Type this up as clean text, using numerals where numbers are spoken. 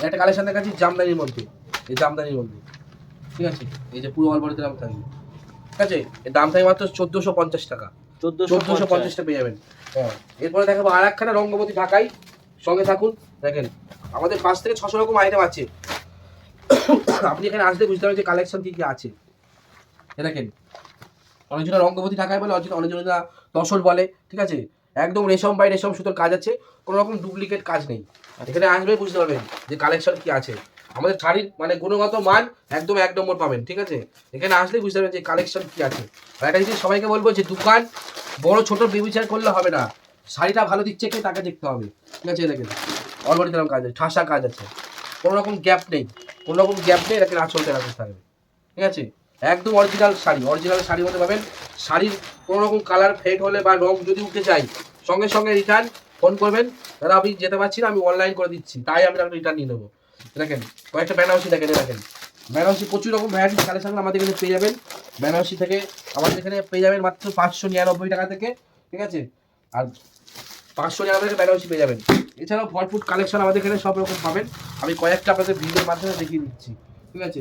একটা কালেকশন দেখাচ্ছি জামদানির মধ্যে, এই জামদানির মধ্যে, ঠিক আছে, এই যে পুরো অল বডিতে দাম থাকবে, ঠিক আছে, এর দাম থাকে মাত্র 1450 টাকা, 1450 টাকা পেয়ে যাবেন। হ্যাঁ, এরপরে দেখাবো আর একখানা রঙ্গবতী ঢাকাই, সঙ্গে থাকুন। দেখেন আমাদের 5 থেকে 600 রকম আইটেম আছে, আপনি এখানে আসলে বুঝতে পারবেন যে কালেকশন কি কি আছে। দেখেন অরিজিনাল রঙ্গবতী ঢাকাই বলে, অরিজিনাল তসর বলে, ঠিক আছে, একদম রেশম বাই রেশম সুতোর কাজ আছে, কোনো রকম ডুপ্লিকেট কাজ নেই। এখানে আসলে বুঝতে পারবেন যে কালেকশন কি আছে, আমাদের শাড়ির মানে গুণগত মান একদম 1 নম্বর পাবেন, ঠিক আছে, এখানে আসলেই বুঝতে পারবেন যে কালেকশন কি আছে। আর একটা জিনিস সবাইকে বলবো যে দোকান বড় ছোট বেবিচার করলে হবে না, শাড়িটা ভালো দিচ্ছে কে তাকে দেখতে হবে, ঠিক আছে। দেখেন অলরেডি তেরকম কাজ আছে, ঠাসা কাজ আছে, কোনো রকম গ্যাপ নেই, কোনো রকম গ্যাপ নেই, এখানে আঁচলতে রাখতে থাকবে, ঠিক আছে, একদম অরিজিনাল শাড়ি, অরিজিনাল শাড়ির মধ্যে পাবেন। শাড়ির কোনো রকম কালার ফেড হলে বা রং যদি উঠে যায় সঙ্গে সঙ্গে রিটার্ন ফোন করবেন, দাদা আমি যেতে পারছি না, আমি অনলাইন করে দিচ্ছি, তাই আমি আপনাকে রিটার্ন নিয়ে নেবো। দেখেন কয়েকটা বেনারসি দেখেন, দেখেন বেনারসি প্রচুর রকম ভ্যারাইটিস কালেকশন আমাদের এখানে পেয়ে যাবেন। বেনারসি থেকে আমাদের এখানে পেয়ে যাবেন মাত্র 599 টাকা থেকে, ঠিক আছে, আর 599 টাকা বেনারসি পেয়ে যাবেন। এছাড়াও ভরপুর কালেকশন আমাদের এখানে সব রকম পাবেন, আমি কয়েকটা আপনাদের ভিডিওর মাধ্যমে দেখিয়ে দিচ্ছি, ঠিক আছে।